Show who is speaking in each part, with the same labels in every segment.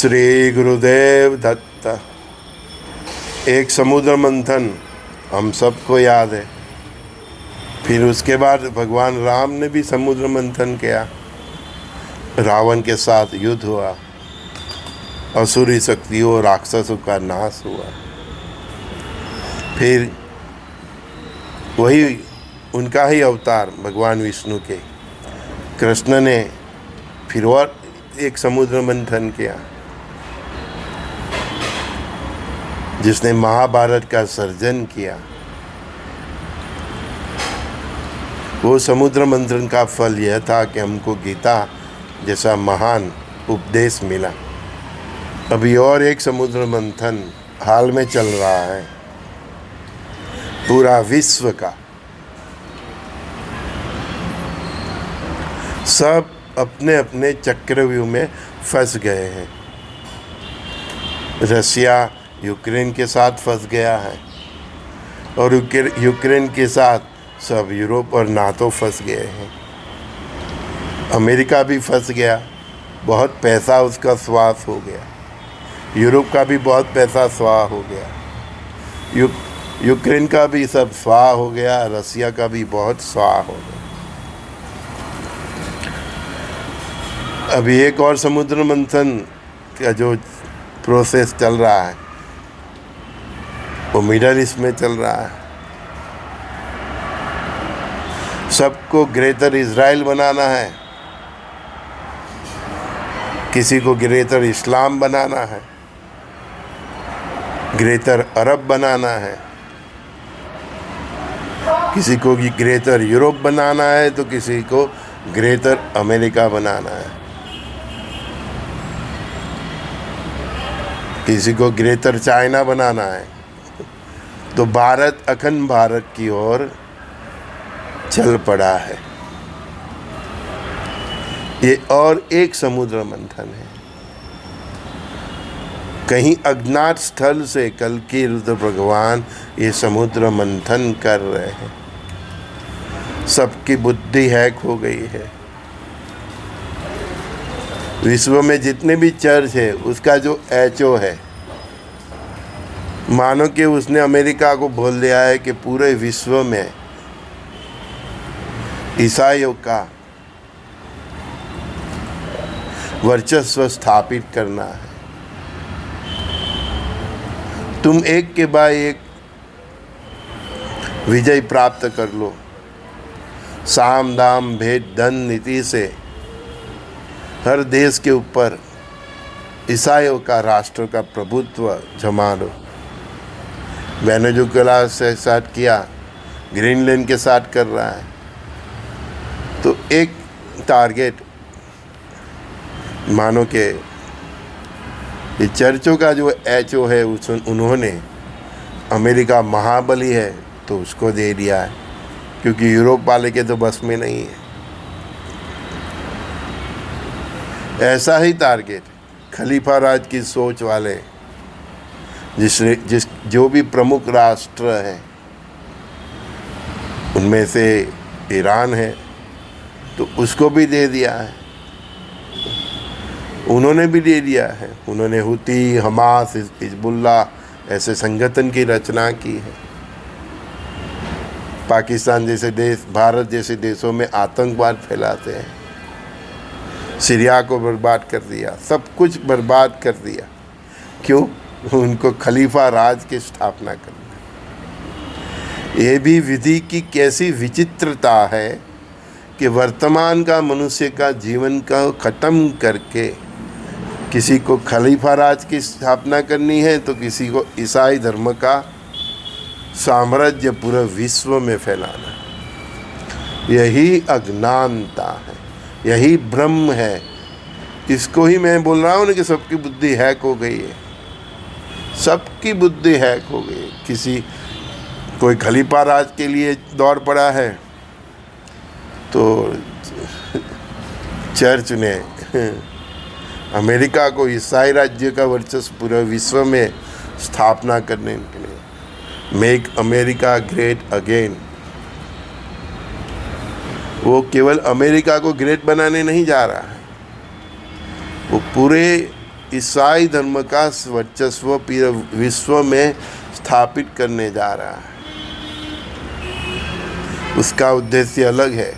Speaker 1: श्री गुरुदेव दत्त। एक समुद्र मंथन हम सबको याद है। फिर उसके बाद भगवान राम ने भी समुद्र मंथन किया, रावण के साथ युद्ध हुआ, असुरी शक्तियों राक्षसों का नाश हुआ। फिर वही उनका ही अवतार भगवान विष्णु के कृष्ण ने फिर और एक समुद्र मंथन किया, जिसने महाभारत का सर्जन किया। वो समुद्र मंथन का फल यह था कि हमको गीता जैसा महान उपदेश मिला। अभी और एक समुद्र मंथन हाल में चल रहा है, पूरा विश्व का। सब अपने अपने चक्रव्यूह में फंस गए हैं। रशिया यूक्रेन के साथ फंस गया है और यूक्रेन के साथ सब यूरोप और नाटो फंस गए हैं। अमेरिका भी फंस गया, बहुत पैसा उसका स्वाह हो गया। यूरोप का भी बहुत पैसा स्वाह हो गया। यूक्रेन का भी सब स्वाह हो गया, रसिया का भी बहुत स्वाह हो गया। अभी एक और समुद्र मंथन का जो प्रोसेस चल रहा है वो मिडल ईस्ट में चल रहा है। सबको ग्रेटर इजराइल बनाना है, किसी को ग्रेटर इस्लाम बनाना है, ग्रेटर अरब बनाना है, किसी को ग्रेटर यूरोप बनाना है तो किसी को ग्रेटर अमेरिका बनाना है, किसी को ग्रेटर चाइना बनाना है। तो भारत अखंड भारत की ओर चल पड़ा है। ये और एक समुद्र मंथन है। कहीं अज्ञात स्थल से कल की रुद्र भगवान ये समुद्र मंथन कर रहे हैं। सबकी बुद्धि हैक हो गई है। विश्व में जितने भी चर्च है उसका जो एचओ है, मानो कि उसने अमेरिका को बोल दिया है कि पूरे विश्व में ईसाइयों का वर्चस्व स्थापित करना है। तुम एक के बाद एक विजय प्राप्त कर लो। साम दाम भेद धन नीति से हर देश के ऊपर ईसाइयों का राष्ट्र का प्रभुत्व जमा लो। वेनेजुएला से साथ किया, ग्रीनलैंड के साथ कर रहा है। तो एक टारगेट मानो के ये चर्चों का जो एचओ है उन्होंने अमेरिका महाबली है तो उसको दे दिया है, क्योंकि यूरोप वाले के तो बस में नहीं है। ऐसा ही टारगेट खलीफा राज की सोच वाले जो भी प्रमुख राष्ट्र हैं, उनमें से ईरान है तो उसको भी दे दिया है। उन्होंने भी दे दिया है। उन्होंने हुती, हमास, हिजबुल्ला ऐसे संगठन की रचना की है। पाकिस्तान जैसे देश, भारत जैसे देशों में आतंकवाद फैलाते हैं। सीरिया को बर्बाद कर दिया, सब कुछ बर्बाद कर दिया। क्यों? उनको खलीफा राज की स्थापना करना। ये भी विधि की कैसी विचित्रता है कि वर्तमान का मनुष्य का जीवन का ख़त्म करके किसी को खलीफा राज की स्थापना करनी है तो किसी को ईसाई धर्म का साम्राज्य पूरे विश्व में फैलाना है। यही अज्ञानता है, यही भ्रम है। इसको ही मैं बोल रहा हूँ ना कि सबकी बुद्धि हैक हो गई है। सबकी बुद्धि हैक हो गई। कोई खलीफा राज के लिए दौड़ पड़ा है तो चर्च ने अमेरिका को ईसाई राज्य का वर्चस्व पूरे विश्व में स्थापना करने के लिए मेक अमेरिका ग्रेट अगेन। वो केवल अमेरिका को ग्रेट बनाने नहीं जा रहा है, वो पूरे ईसाई धर्म का वर्चस्व पूरे विश्व में स्थापित करने जा रहा है। उसका उद्देश्य अलग है।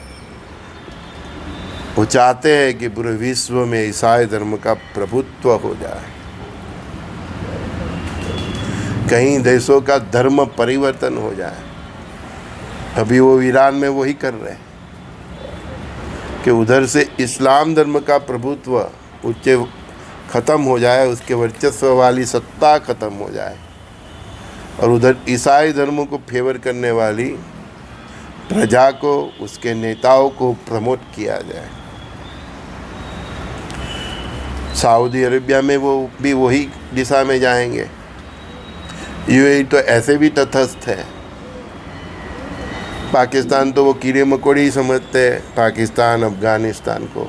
Speaker 1: वो चाहते हैं कि पूरे विश्व में ईसाई धर्म का प्रभुत्व हो जाए, कहीं देशों का धर्म परिवर्तन हो जाए। अभी वो ईरान में वही कर रहे हैं कि उधर से इस्लाम धर्म का प्रभुत्व उसके ख़त्म हो जाए, उसके वर्चस्व वाली सत्ता ख़त्म हो जाए, और उधर ईसाई धर्म को फेवर करने वाली प्रजा को, उसके नेताओं को प्रमोट किया जाए। सऊदी अरेबिया में वो भी वही दिशा में जाएंगे। यूएई तो ऐसे भी तटस्थ है। पाकिस्तान तो वो कीड़े मकोड़े ही समझते हैं, पाकिस्तान, अफ़गानिस्तान को,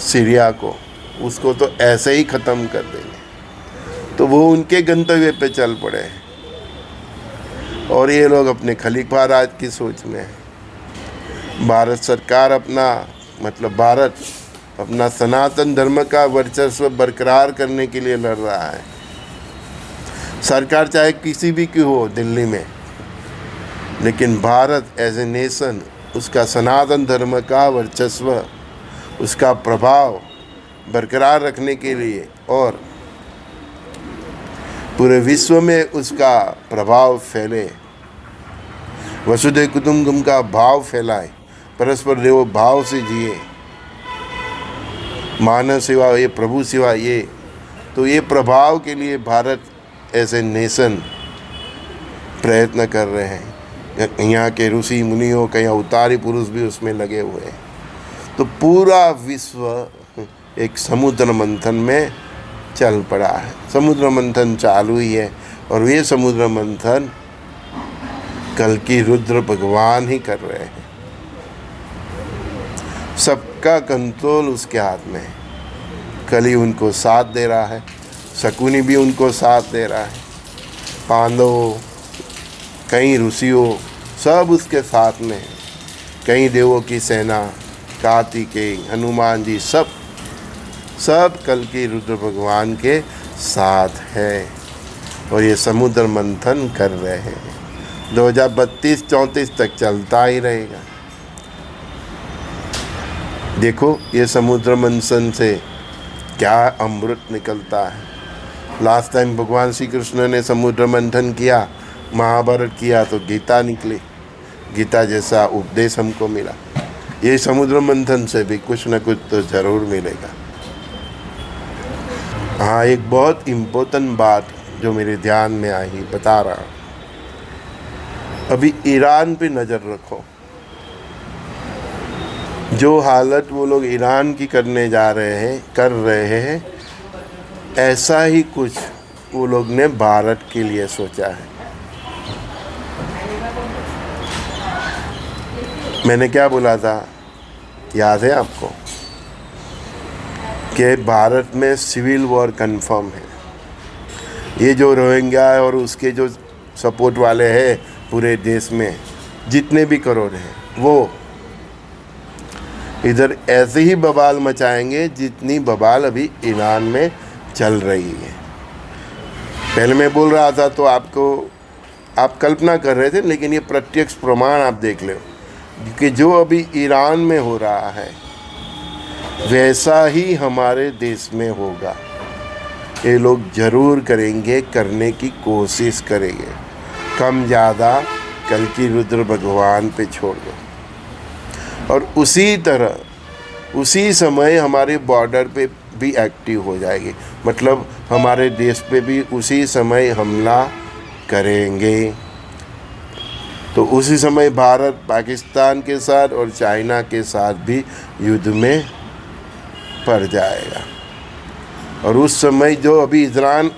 Speaker 1: सीरिया को, उसको तो ऐसे ही ख़त्म कर देंगे। तो वो उनके गंतव्य पे चल पड़े हैं और ये लोग अपने खलीफा राज की सोच में हैं। भारत सरकार भारत अपना सनातन धर्म का वर्चस्व बरकरार करने के लिए लड़ रहा है। सरकार चाहे किसी भी की हो दिल्ली में, लेकिन भारत एज ए नेशन उसका सनातन धर्म का वर्चस्व, उसका प्रभाव बरकरार रखने के लिए और पूरे विश्व में उसका प्रभाव फैले, वसुधैव कुटुंबकम का भाव फैलाए, परस्पर देव भाव से जिए, मानव सेवा, ये प्रभु सेवा, ये प्रभाव के लिए भारत ऐसे नेशन प्रयत्न कर रहे हैं। यहाँ के ऋषि मुनियों के अवतारी पुरुष भी उसमें लगे हुए हैं। तो पूरा विश्व एक समुद्र मंथन में चल पड़ा है। समुद्र मंथन चालू ही है और ये समुद्र मंथन कल की रुद्र भगवान ही कर रहे हैं। सबका कंट्रोल उसके हाथ में है। कली उनको साथ दे रहा है, शकुनी भी उनको साथ दे रहा है, पांडवों, कई ऋषियों सब उसके साथ में है, कई देवों की सेना, कार्तिकेय, हनुमान जी, सब कल की रुद्र भगवान के साथ है और ये समुद्र मंथन कर रहे हैं। 2032-34 तक चलता ही रहेगा। देखो ये समुद्र मंथन से क्या अमृत निकलता है। लास्ट टाइम भगवान श्री कृष्ण ने समुद्र मंथन किया, महाभारत किया तो गीता निकली, गीता जैसा उपदेश हमको मिला। ये समुद्र मंथन से भी कुछ न कुछ तो ज़रूर मिलेगा। हाँ, एक बहुत इम्पोर्टेंट बात जो मेरे ध्यान में आई बता रहा हूँ। अभी ईरान पे नज़र रखो। जो हालत वो लोग ईरान की कर रहे हैं, ऐसा ही कुछ वो लोग ने भारत के लिए सोचा है। मैंने क्या बोला था, याद है आपको, कि भारत में सिविल वॉर कंफर्म है। ये जो रोहिंग्या और उसके जो सपोर्ट वाले हैं पूरे देश में, जितने भी करोड़ हैं, वो इधर ऐसे ही बवाल मचाएंगे जितनी बवाल अभी ईरान में चल रही है। पहले मैं बोल रहा था तो आप कल्पना कर रहे थे, लेकिन ये प्रत्यक्ष प्रमाण आप देख लो कि जो अभी ईरान में हो रहा है वैसा ही हमारे देश में होगा। ये लोग ज़रूर करेंगे, करने की कोशिश करेंगे। कम ज़्यादा कल की रुद्र भगवान पे छोड़ दो। और उसी तरह उसी समय हमारे बॉर्डर पे भी एक्टिव हो जाएगी, मतलब हमारे देश पे भी उसी समय हमला करेंगे। तो उसी समय भारत पाकिस्तान के साथ और चाइना के साथ भी युद्ध में पड़ जाएगा। और उस समय जो अभी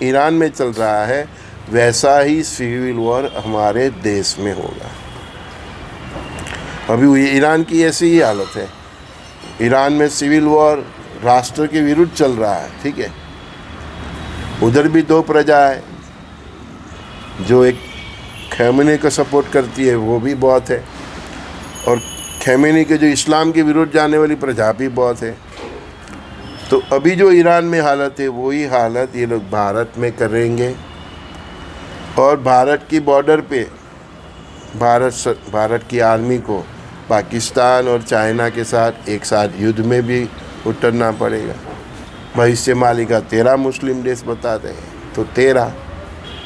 Speaker 1: ईरान में चल रहा है वैसा ही सिविल वॉर हमारे देश में होगा। अभी ईरान की ऐसी ही हालत है। ईरान में सिविल वॉर राष्ट्र के विरुद्ध चल रहा है, ठीक है। उधर भी दो प्रजा है, जो एक खैमेनी को सपोर्ट करती है वो भी बहुत है, और खैमेनी के जो इस्लाम के विरुद्ध जाने वाली प्रजा भी बहुत है। तो अभी जो ईरान में हालत है वही हालत ये लोग भारत में करेंगे। और भारत की बॉर्डर पे भारत की आर्मी को पाकिस्तान और चाइना के साथ एक साथ युद्ध में भी उतरना पड़ेगा। भविष्य मालिका 13 मुस्लिम देश बताते हैं, तो 13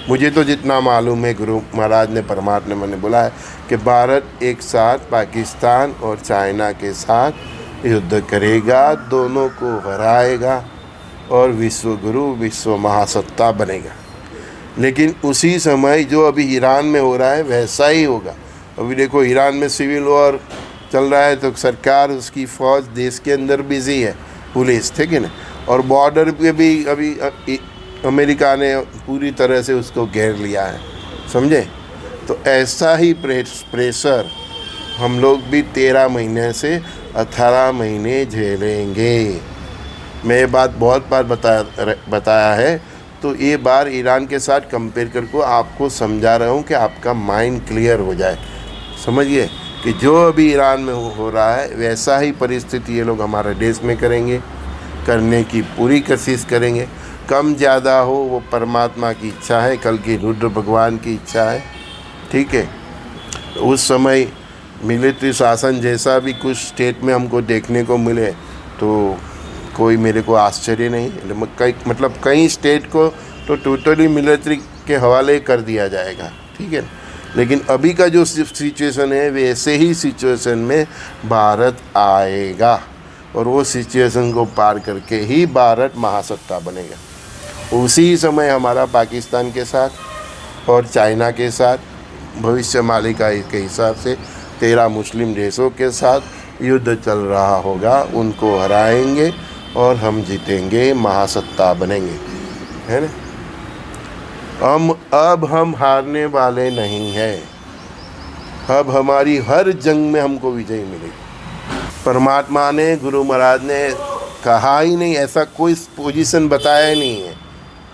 Speaker 1: मुझे तो जितना मालूम है, गुरु महाराज ने परमात्मा ने बोला है कि भारत एक साथ पाकिस्तान और चाइना के साथ युद्ध करेगा, दोनों को हराएगा और विश्व गुरु विश्व महासत्ता बनेगा। लेकिन उसी समय जो अभी ईरान में हो रहा है वैसा ही होगा। अभी देखो ईरान में सिविल वॉर चल रहा है, तो सरकार उसकी फ़ौज देश के अंदर बिजी है, पुलिस, ठीक है ना, और बॉर्डर पे भी अभी अमेरिका ने पूरी तरह से उसको घेर लिया है, समझे। तो ऐसा ही प्रेशर हम लोग भी 13 महीने से 18 महीने झेलेंगे। मैं ये बात बहुत बार बताया है, तो ये बार ईरान के साथ कंपेयर करके आपको समझा रहा हूँ कि आपका माइंड क्लियर हो जाए। समझिए कि जो अभी ईरान में हो रहा है वैसा ही परिस्थिति ये लोग हमारे देश में करेंगे, करने की पूरी कोशिश करेंगे। कम ज़्यादा हो वो परमात्मा की इच्छा है, कल की रुद्र भगवान की इच्छा है, ठीक है। उस समय मिलिट्री शासन जैसा भी कुछ स्टेट में हमको देखने को मिले तो कोई मेरे को आश्चर्य नहीं। मतलब कई स्टेट को तो टोटली मिलिट्री के हवाले कर दिया जाएगा, ठीक है। लेकिन अभी का जो सिचुएशन है वैसे ही सिचुएशन में भारत आएगा और वो सिचुएशन को पार करके ही भारत महासत्ता बनेगा। उसी समय हमारा पाकिस्तान के साथ और चाइना के साथ भविष्य मालिका के हिसाब से 13 मुस्लिम देशों के साथ युद्ध चल रहा होगा। उनको हराएंगे और हम जीतेंगे, महासत्ता बनेंगे, है ना। अब हम हारने वाले नहीं हैं। अब हमारी हर जंग में हमको विजय मिलेगी। परमात्मा ने, गुरु महाराज ने कहा ही नहीं, ऐसा कोई पोजीशन बताया ही नहीं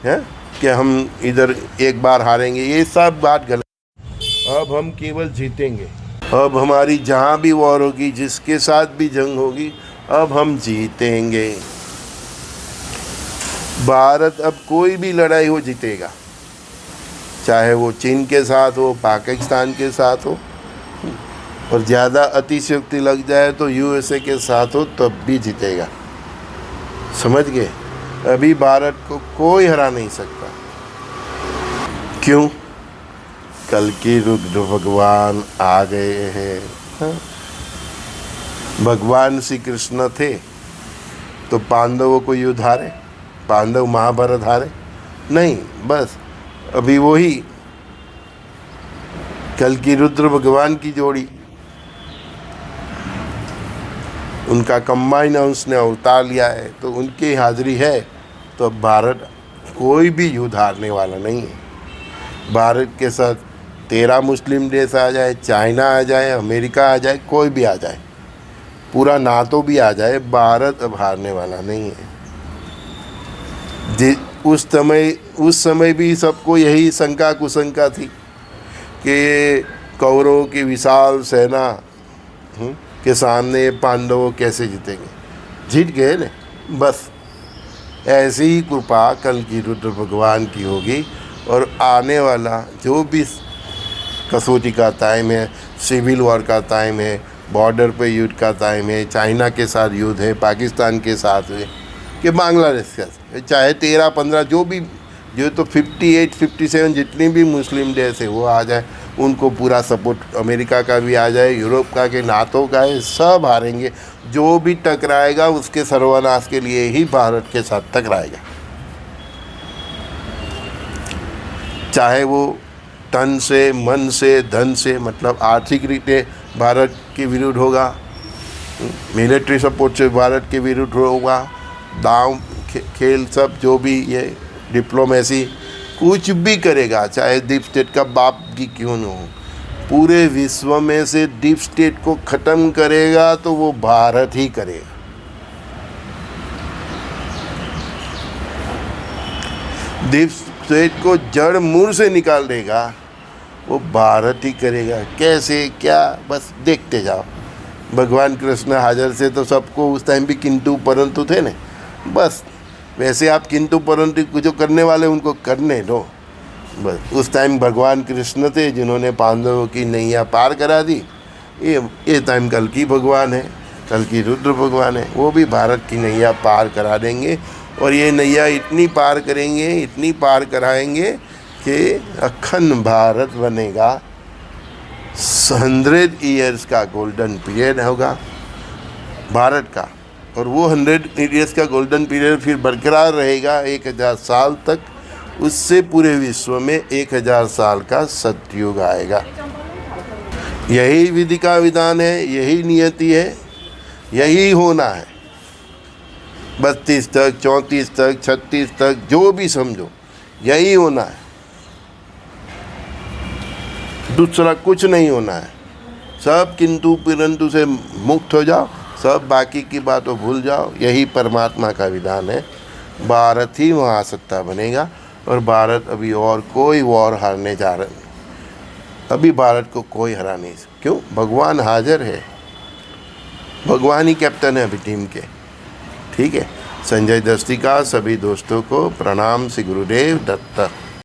Speaker 1: है कि हम इधर एक बार हारेंगे, ये सब बात गलत। अब हम केवल जीतेंगे। अब हमारी जहाँ भी वॉर होगी, जिसके साथ भी जंग होगी, अब हम जीतेंगे। भारत अब कोई भी लड़ाई हो जीतेगा, चाहे वो चीन के साथ हो, पाकिस्तान के साथ हो, और ज़्यादा अतिशयोक्ति लग जाए तो यूएसए के साथ हो, तब भी जीतेगा। समझ गए। अभी भारत को कोई हरा नहीं सकता। क्यों? कल की रुद्र भगवान आ गए हैं। भगवान श्री कृष्ण थे तो पांडवों को युद्ध हारे? पांडव महाभारत हारे? नहीं। बस अभी वही कल की रुद्र भगवान की जोड़ी, उनका कंबाइन उसने अवतार लिया है, तो उनकी हाजिरी है। तो अब भारत कोई भी युद्ध हारने वाला नहीं है। भारत के साथ 13 मुस्लिम देश आ जाए, चाइना आ जाए, अमेरिका आ जाए, कोई भी आ जाए, पूरा नाटो भी आ जाए, भारत अब हारने वाला नहीं है। उस समय भी सबको यही शंका कुशंका थी कि कौरवों की विशाल सेना के सामने पांडवों कैसे जीतेंगे। जीत गए न। बस ऐसी ही कृपा कल की रुद्र भगवान की होगी। और आने वाला जो भी कसौटी का टाइम है, सिविल वॉर का टाइम है, बॉर्डर पे युद्ध का टाइम है, चाइना के साथ युद्ध है, पाकिस्तान के साथ है, कि बांग्लादेश के साथ, चाहे 13-15 जो तो 58-57 जितनी भी मुस्लिम देश है वो आ जाए, उनको पूरा सपोर्ट अमेरिका का भी आ जाए, यूरोप का, के नाटो का है, सब हारेंगे। जो भी टकराएगा उसके सर्वनाश के लिए ही भारत के साथ टकराएगा। चाहे वो तन से, मन से, धन से, मतलब आर्थिक रीते भारत के विरुद्ध होगा, मिलिट्री सपोर्ट से भारत के विरुद्ध होगा, दांव खेल सब जो भी ये डिप्लोमेसी कुछ भी करेगा, चाहे डीप स्टेट का बाप की क्यों न हो, पूरे विश्व में से डीप स्टेट को ख़त्म करेगा तो वो भारत ही करेगा। डीप स्टेट को जड़ मूल से निकाल देगा वो भारत ही करेगा। कैसे, क्या, बस देखते जाओ। भगवान कृष्ण हाजिर से तो सबको उस टाइम भी किंतु परंतु थे ना, बस वैसे आप किंतु परंतु जो करने वाले उनको करने दो। बस उस टाइम भगवान कृष्ण थे जिन्होंने पांडवों की नैया पार करा दी। ये टाइम कल की भगवान है, कल की रुद्र भगवान है, वो भी भारत की नैया पार करा देंगे। और ये नैया इतनी पार करेंगे, इतनी पार कराएंगे कि अखंड भारत बनेगा। 100 ईयर्स का गोल्डन पीरियड होगा भारत का, और वो 100 ईयर्स का गोल्डन पीरियड फिर बरकरार रहेगा 1000 साल तक। उससे पूरे विश्व में 1000 साल का सतयुग आएगा। यही विधि का विधान है, यही नियति है, यही होना है। 32 तक, 34 तक, 36 तक, जो भी समझो यही होना है, दूसरा कुछ नहीं होना है। सब किंतु परंतु से मुक्त हो जाओ, सब बाकी की बातों भूल जाओ। यही परमात्मा का विधान है। भारत ही महासत्ता बनेगा, और भारत अभी और कोई वॉर हारने जा रहा है। अभी भारत को कोई हरा नहीं सकता। क्यों? भगवान हाजिर है, भगवान ही कैप्टन है अभी टीम के। ठीक है। संजय दस्ती का सभी दोस्तों को प्रणाम। श्री गुरुदेव दत्त।